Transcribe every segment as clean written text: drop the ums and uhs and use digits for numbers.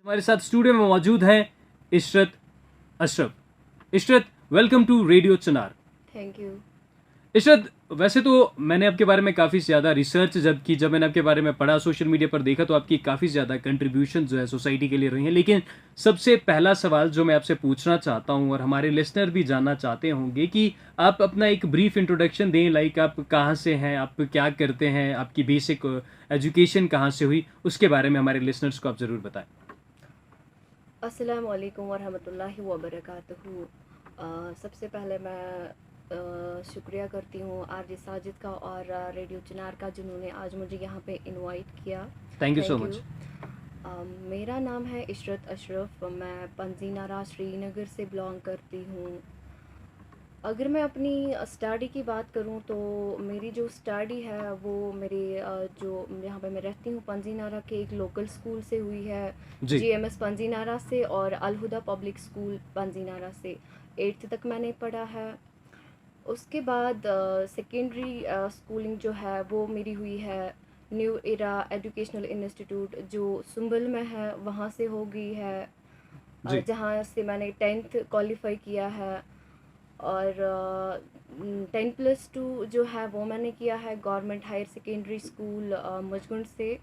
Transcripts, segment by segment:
हमारे साथ स्टूडियो में मौजूद है Ishrat Ashraf. Ishrat, welcome to radio Chinar. Thank you. Ishrat, वैसे तो मैंने आपके बारे में काफ़ी ज़्यादा रिसर्च जब मैंने आपके बारे में पढ़ा, सोशल मीडिया पर देखा, तो आपकी काफ़ी ज़्यादा कंट्रीब्यूशन जो है सोसाइटी के लिए रही है। लेकिन सबसे पहला सवाल जो मैं आपसे पूछना चाहता हूँ और हमारे लिसनर भी जानना चाहते होंगे कि आप अपना एक ब्रीफ इंट्रोडक्शन दें, लाइक आप कहाँ से हैं, आप क्या करते हैं, आपकी बेसिक एजुकेशन कहाँ से हुई, उसके बारे में हमारे लिसनर्स को आप ज़रूर बताएं। अस्सलाम वालेकुम वरहमतुल्लाहि वबरकातुहू। सबसे पहले मैं शुक्रिया करती हूँ आरजे साजिद का और रेडियो चिनार का, जिन्होंने आज मुझे यहाँ पे इनवाइट किया। Thank you so much. मेरा नाम है इशरत अशरफ। मैं पंजीनारा श्रीनगर से बिलोंग करती हूँ। अगर मैं अपनी स्टडी की बात करूं तो मेरी जो स्टडी है वो मेरे जो यहाँ पे मैं रहती हूँ पंजीनारा के एक लोकल स्कूल से हुई है, जी। जीएमएस पंजीनारा से, और अलहुदा पब्लिक स्कूल पंजीनारा से 8th तक मैंने पढ़ा है। उसके बाद सेकेंडरी स्कूलिंग जो है वो मेरी हुई है न्यू एरा एजुकेशनल इंस्टीट्यूट जो सुंबल में है, वहाँ से हो गई है, जी। जहाँ से मैंने 10th क्वालिफाई किया है। और 10+2 जो है वो मैंने किया है गवर्नमेंट हायर सेकेंडरी स्कूल मजगुंड से।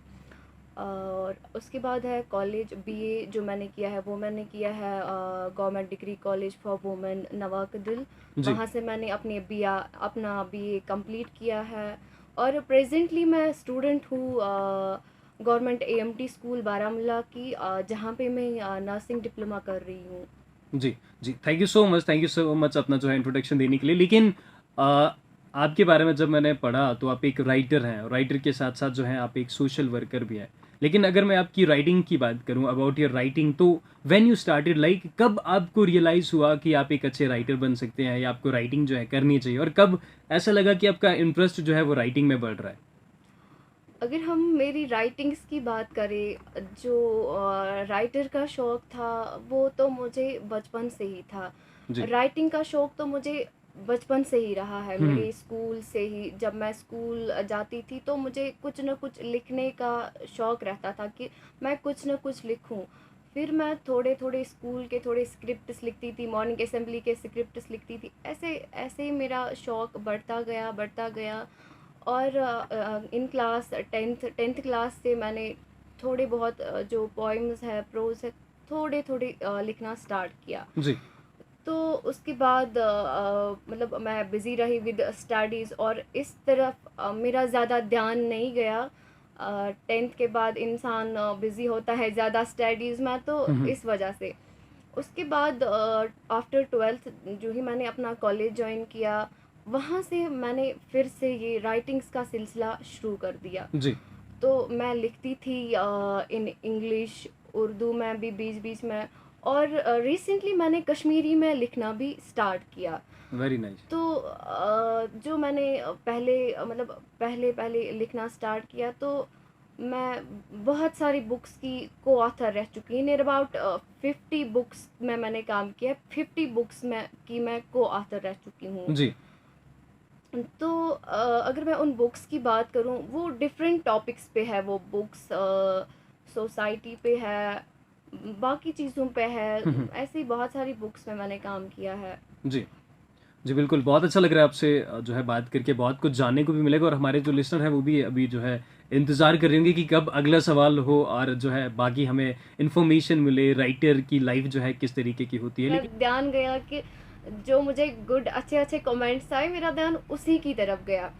और उसके बाद है कॉलेज बीए जो मैंने किया है वो मैंने किया है government degree college for women Nawakadal. जी। वहाँ से मैंने अपना बीए कंप्लीट किया है। और प्रेजेंटली मैं स्टूडेंट हूँ गवर्नमेंट एएमटी स्कूल बारामूला की, जहाँ पे मैं नर्सिंग डिप्लोमा कर रही हूँ। जी। जी, थैंक यू सो मच अपना जो है इंट्रोडक्शन देने के लिए। लेकिन आपके बारे में जब मैंने पढ़ा तो आप एक राइटर हैं, और राइटर के साथ साथ जो है आप एक सोशल वर्कर भी हैं। लेकिन अगर मैं आपकी राइटिंग की बात करूं, अबाउट योर राइटिंग, तो व्हेन यू स्टार्टेड, लाइक कब आपको रियलाइज़ हुआ कि आप एक अच्छे राइटर बन सकते हैं या आपको राइटिंग जो है करनी चाहिए, और कब ऐसा लगा कि आपका इंटरेस्ट जो है वो राइटिंग में बढ़ रहा है? अगर हम मेरी राइटिंग्स की बात करें, जो राइटर का शौक़ था वो तो मुझे बचपन से ही था। जी। राइटिंग का शौक़ तो मुझे बचपन से ही रहा है, हम्म। मेरे स्कूल से ही। जब मैं स्कूल जाती थी तो मुझे कुछ न कुछ लिखने का शौक़ रहता था कि मैं कुछ न कुछ लिखूं। फिर मैं थोड़े थोड़े स्कूल के थोड़े स्क्रिप्ट्स लिखती थी, मॉर्निंग असेंबली के स्क्रिप्ट्स लिखती थी। ऐसे ऐसे ही मेरा शौक़ बढ़ता गया। और इन क्लास 10th क्लास से मैंने थोड़े बहुत जो पोइम्स है, प्रोज है, थोड़े थोड़े लिखना स्टार्ट किया। जी। तो उसके बाद मतलब मैं बिज़ी रही विद स्टडीज़, और इस तरफ मेरा ज़्यादा ध्यान नहीं गया। 10th के बाद इंसान बिज़ी होता है ज़्यादा स्टडीज़ में, तो हम्म। इस वजह से। उसके बाद आफ्टर 12th जो ही मैंने अपना कॉलेज ज्वाइन किया, वहाँ से मैंने फिर से ये राइटिंग्स का सिलसिला शुरू कर दिया। जी। तो मैं लिखती थी इन इंग्लिश, उर्दू में भी बीच बीच में, और रिसेंटली मैंने कश्मीरी में लिखना भी स्टार्ट किया। Very nice. तो जो मैंने मतलब पहले पहले लिखना स्टार्ट किया, तो मैं बहुत सारी बुक्स की को ऑथर रह चुकी हूँ। नियर अबाउट 50 बुक्स में मैंने काम किया। 50 बुक्स में की मैं को ऑथर रह चुकी हूँ। जी। तो अगर मैं उन बुक्स की बात करूं, वो डिफरेंट टॉपिक्स पे है। वो बुक्स सोसाइटी पे है, बाकी चीज़ों पे है। ऐसी बहुत सारी बुक्स में मैंने काम किया है। जी। जी, बिल्कुल, बहुत अच्छा लग रहा है आपसे जो है बात करके, बहुत कुछ जानने को भी मिलेगा, और हमारे जो लिसनर हैं वो भी अभी जो है इंतज़ार कर रहे होंगे कि कब अगला सवाल हो, और जो है बाकी हमें इन्फॉर्मेशन मिले, राइटर की लाइफ जो है किस तरीके की होती है। मेरा लेकिन ध्यान गया कि जो मुझे गुड अच्छे अच्छे कमेंट्स आए, मेरा ध्यान उसी की तरफ गया।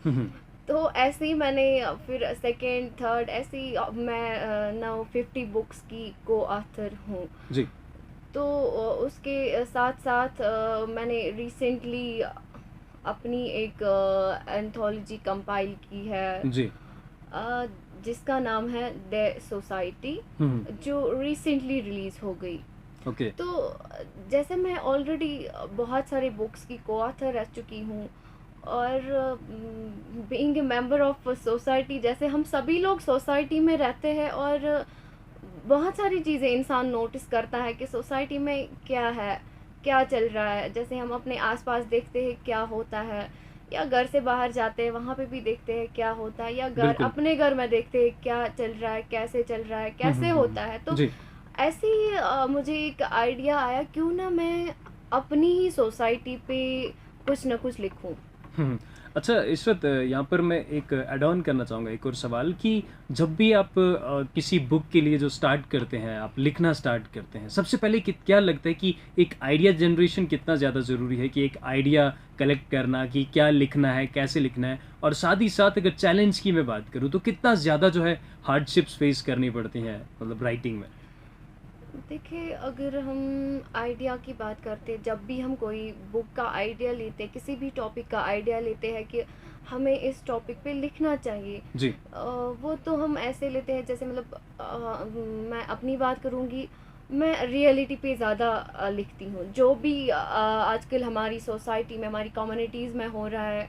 तो ऐसे ही मैंने फिर सेकेंड थर्ड ऐसे ही मैं नाउ 50 बुक्स की को ऑथर हूँ। जी। तो उसके साथ साथ मैंने रिसेंटली अपनी एक एंथोलॉजी कंपाइल की है, जी। अ, जिसका नाम है द सोसाइटी, जो रिसेंटली रिलीज़ हो गई। ओके। तो जैसे मैं ऑलरेडी बहुत सारे बुक्स की को ऑथर रह चुकी हूँ, और being a member of society, जैसे हम सभी लोग सोसाइटी में रहते हैं, और बहुत सारी चीज़ें इंसान नोटिस करता है कि सोसाइटी में क्या है, क्या चल रहा है। जैसे हम अपने आसपास देखते हैं क्या होता है, या घर से बाहर जाते हैं वहाँ पे भी देखते हैं क्या होता है, या बिल्कुल। अपने घर में देखते हैं क्या चल रहा है, कैसे चल रहा है, कैसे होता है। तो जी। ऐसे ही मुझे एक आइडिया आया, क्यों ना मैं अपनी ही सोसाइटी पे कुछ ना कुछ लिखूं। हम्म। अच्छा इशरत, यहाँ पर मैं एक ऐड ऑन करना चाहूँगा एक और सवाल कि जब भी आप किसी बुक के लिए जो स्टार्ट करते हैं, आप लिखना स्टार्ट करते हैं, सबसे पहले क्या लगता है कि एक आइडिया जनरेशन कितना ज़्यादा ज़रूरी है, कि एक आइडिया कलेक्ट करना कि क्या लिखना है, कैसे लिखना है, और साथ ही साथ अगर चैलेंज की मैं बात करूँ तो कितना ज़्यादा जो है हार्डशिप्स फेस करनी पड़ती हैं मतलब राइटिंग में? देखिए, अगर हम आइडिया की बात करते हैं, जब भी हम कोई बुक का आइडिया लेते हैं, किसी भी टॉपिक का आइडिया लेते हैं कि हमें इस टॉपिक पे लिखना चाहिए, जी। वो तो हम ऐसे लेते हैं जैसे मतलब मैं अपनी बात करूँगी, मैं रियलिटी पे ज़्यादा लिखती हूँ। जो भी आजकल हमारी सोसाइटी में, हमारी कम्युनिटीज़ में हो रहा है,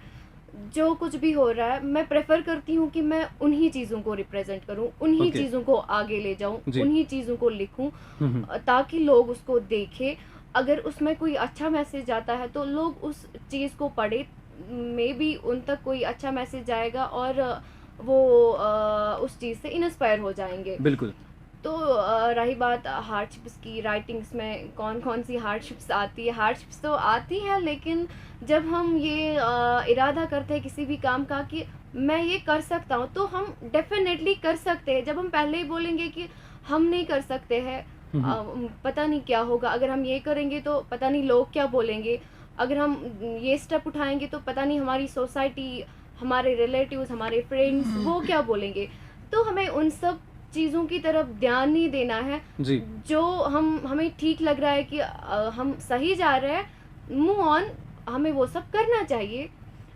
जो कुछ भी हो रहा है, मैं प्रेफ़र करती हूँ कि मैं उन्हीं चीज़ों को रिप्रेज़ेंट करूँ, उन्हीं ओके। चीज़ों को आगे ले जाऊँ, जी। उन्हीं चीज़ों को लिखूँ, हम्म। ताकि लोग उसको देखें। अगर उसमें कोई अच्छा मैसेज आता है तो लोग उस चीज़ को पढ़ें, मेबी उन तक कोई अच्छा मैसेज जाएगा और वो उस चीज़ से इंस्पायर हो जाएँगे। बिल्कुल। तो रही बात हार्डशिप्स की, राइटिंग्स में कौन-कौन सी हार्डशिप्स आती है? हार्डशिप्स तो आती है, लेकिन जब हम ये इरादा करते हैं किसी भी काम का कि मैं ये कर सकता हूँ, तो हम डेफ़िनेटली कर सकते हैं। जब हम पहले ही बोलेंगे कि हम नहीं कर सकते हैं, हम्म। पता नहीं क्या होगा, अगर हम ये करेंगे तो पता नहीं लोग क्या बोलेंगे, अगर हम ये स्टेप उठाएँगे तो पता नहीं हमारी सोसाइटी, हमारे रिलेटिव्स, हमारे फ्रेंड्स वो क्या बोलेंगे। तो हमें उन सब चीज़ों की तरफ ध्यान नहीं देना है। जी। जो हमें ठीक लग रहा है कि हम सही जा रहे हैं, मूव ऑन, हमें वो सब करना चाहिए।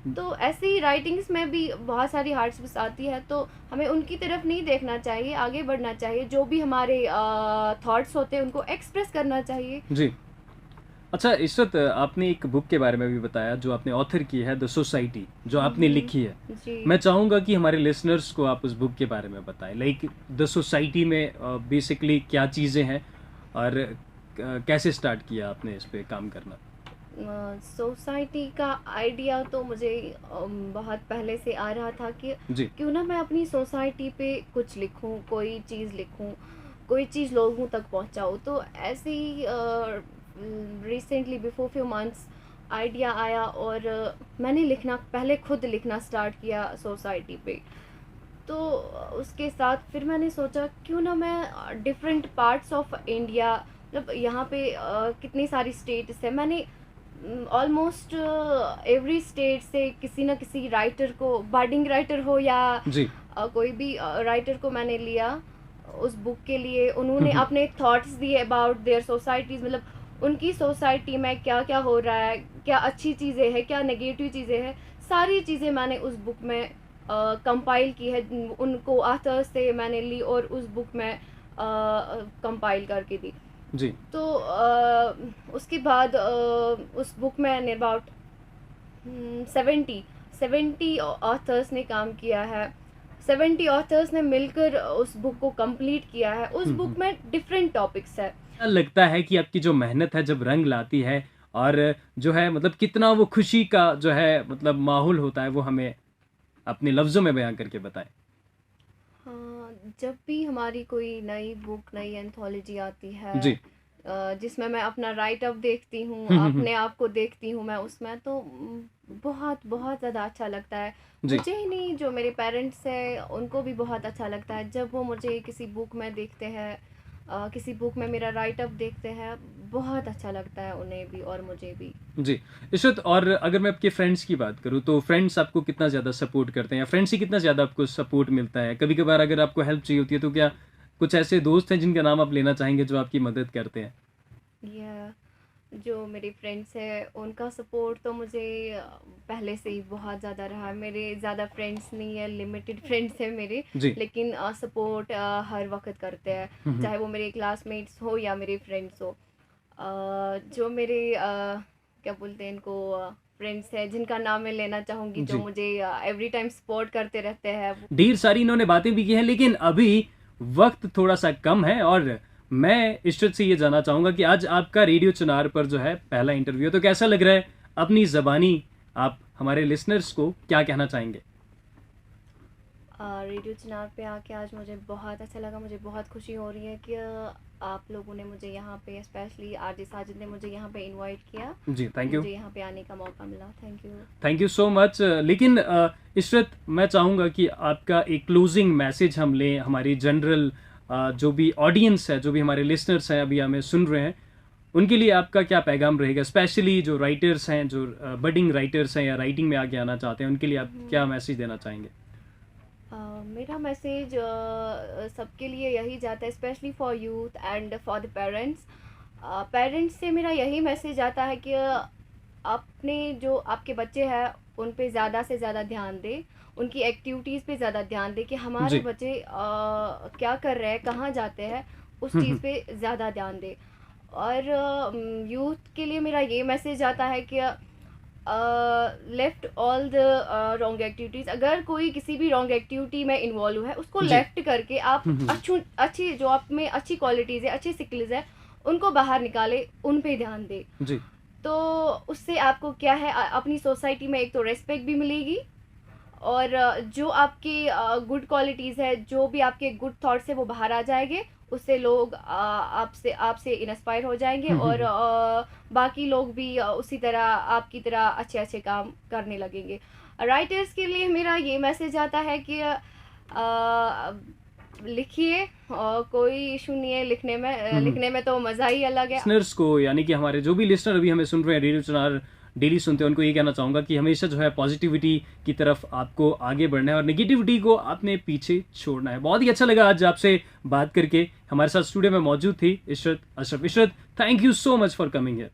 तो ऐसे ही राइटिंग्स में भी बहुत सारी हार्डशिप्स आती है, तो हमें उनकी तरफ नहीं देखना चाहिए, आगे बढ़ना चाहिए। जो भी हमारे थॉट्स होते हैं उनको एक्सप्रेस करना चाहिए। जी। अच्छा इशरत, आपने एक बुक के बारे में भी बताया जो आपने ऑथर की है, द सोसाइटी, जो आपने लिखी है। जी। मैं चाहूँगा कि हमारे लिसनर्स को आप उस बुक के बारे में बताएं, लाइक द सोसाइटी में बेसिकली क्या चीज़ें हैं, और कैसे स्टार्ट किया आपने इस पे काम करना? सोसाइटी का आइडिया तो मुझे बहुत पहले से आ रहा था कि जी। क्यों ना मैं अपनी सोसाइटी पे कुछ लिखूं, कोई चीज़ लिखूं, कोई चीज़ लोगों तक पहुंचाऊं। तो ऐसे ही recently before few months idea आया और मैंने लिखना, पहले खुद लिखना स्टार्ट किया सोसाइटी पे। तो उसके साथ फिर मैंने सोचा क्यों ना मैं डिफरेंट पार्ट्स ऑफ इंडिया, मतलब यहाँ पे कितनी सारी स्टेट्स है, मैंने ऑलमोस्ट एवरी स्टेट से किसी ना किसी राइटर को, बर्डिंग राइटर हो या जी। कोई भी राइटर को मैंने लिया उस बुक के लिए। उन्होंने अपने थॉट्स दिए अबाउट देयर सोसाइटीज़, मतलब उनकी सोसाइटी में क्या क्या हो रहा है, क्या अच्छी चीज़ें हैं, क्या नेगेटिव चीज़ें हैं, सारी चीज़ें मैंने उस बुक में कंपाइल की है। उनको ऑथर से मैंने ली और उस बुक में कंपाइल करके दी। जी। तो उसके बाद उस बुक में अबाउट 70 ऑथर्स ने काम किया है। 70 ऑथर्स ने मिलकर उस बुक को कंप्लीट किया है। उस बुक में डिफरेंट टॉपिक्स है। क्या लगता है कि आपकी जो मेहनत है जब रंग लाती है, और जो है मतलब कितना वो खुशी का जो है मतलब माहौल होता है, वो हमें अपने लफ्ज़ों में बयां करके बताएं? हाँ, जब भी हमारी कोई नई बुक, नई एंथोलॉजी आती है, जी। जिसमें मैं अपना राइट अप देखती हूँ, अपने आप को देखती हूँ मैं उसमें, तो बहुत बहुत ज़्यादा अच्छा लगता है। जी। मुझे ही नहीं, जो मेरे पेरेंट्स हैं उनको भी बहुत अच्छा लगता है जब वो मुझे किसी बुक में देखते हैं, किसी बुक में मेरा राइट अप देखते हैं। बहुत अच्छा लगता है उन्हें भी और मुझे भी। जी। इशरत, और अगर मैं आपके फ्रेंड्स की बात करूँ तो फ्रेंड्स आपको कितना ज़्यादा सपोर्ट करते हैं, या फ्रेंड्स से कितना ज़्यादा आपको सपोर्ट मिलता है? कभी कभार अगर आपको हेल्प चाहिए होती है तो क्या कुछ ऐसे दोस्त हैं जिनका नाम आप लेना चाहेंगे जो आपकी मदद करते हैं? या जो मेरे फ्रेंड्स हैं उनका सपोर्ट तो मुझे पहले से ही बहुत ज़्यादा रहा है। मेरे ज़्यादा फ्रेंड्स नहीं है, लिमिटेड फ्रेंड्स हैं मेरे, जी। लेकिन सपोर्ट हर वक्त करते हैं, चाहे वो मेरे क्लासमेट्स हो या मेरे फ्रेंड्स हो। जो मेरे क्या बोलते हैं इनको, फ्रेंड्स हैं जिनका नाम मैं लेना चाहूँगी, जो जी। मुझे एवरी टाइम सपोर्ट करते रहते हैं। ढेर सारी इन्होंने बातें भी की हैं, लेकिन अभी वक्त थोड़ा सा कम है, और मैं इशरत से ये जानना चाहूँगा कि आज आपका रेडियो चुनार पर जो है पहला इंटरव्यू है, तो कैसा लग रहा है? अपनी ज़बानी आप हमारे लिसनर्स को क्या कहना चाहेंगे? रेडियो चिनार पे आके आज मुझे बहुत अच्छा लगा, मुझे बहुत खुशी हो रही है कि आप लोगों ने मुझे यहाँ पे, स्पेशली आरजे साजिद ने मुझे यहाँ पे इनवाइट किया। जी, थैंक यू। मुझे यहाँ पे आने का मौका मिला। Thank you. Thank you so much. लेकिन इशरत, मैं चाहूँगा कि आपका एक क्लोजिंग मैसेज हम लें हमारी जनरल जो भी ऑडियंस है, जो भी हमारे लिसनर्स हैं अभी हमें सुन रहे हैं, उनके लिए आपका क्या पैगाम रहेगा, स्पेशली जो राइटर्स हैं, जो बडिंग राइटर्स हैं या राइटिंग में आगे आना चाहते हैं, उनके लिए आप क्या मैसेज देना चाहेंगे? मेरा मैसेज सबके लिए यही जाता है, specially for youth and for the parents. Parents से मेरा यही मैसेज आता है कि अपने जो आपके बच्चे हैं उन पे ज़्यादा से ज़्यादा ध्यान दें, उनकी एक्टिविटीज़ पे ज़्यादा ध्यान दें कि हमारे जी। बच्चे क्या कर रहे हैं, कहाँ जाते हैं, उस चीज़ पे ज़्यादा ध्यान दें। और यूथ के लिए मेरा ये मैसेज आता है कि left all the wrong activities. अगर कोई किसी भी रॉन्ग एक्टिविटी में इन्वॉल्व है, उसको जी। लेफ्ट करके आप अच्छी जो आप में अच्छी क्वालिटीज़ है, अच्छी स्किल्स है, उनको बाहर निकाले, उन पे ध्यान दे। जी। तो उससे आपको क्या है, अपनी सोसाइटी में एक तो रेस्पेक्ट भी मिलेगी, और जो आपकी गुड क्वालिटीज़ है, जो भी आपके गुड थॉट्स है, वो बाहर आ जाएंगे। उससे लोग आपसे इंस्पायर हो जाएंगे, और बाकी लोग भी उसी तरह आपकी तरह अच्छे अच्छे काम करने लगेंगे। राइटर्स के लिए मेरा ये मैसेज आता है कि लिखिए, कोई इशू नहीं है लिखने में। लिखने में तो मज़ा ही अलग है। लिसनर्स को, यानी कि हमारे जो भी लिसनर अभी हमें सुन रहे हैं, रेडियो चिनार डेली सुनते हैं, उनको ये कहना चाहूँगा कि हमेशा जो है पॉजिटिविटी की तरफ आपको आगे बढ़ना है और नेगेटिविटी को आपने पीछे छोड़ना है। बहुत ही अच्छा लगा आज आपसे बात करके। हमारे साथ स्टूडियो में मौजूद थी Ishrat Ashraf. Ishrat, thank you so much for coming here.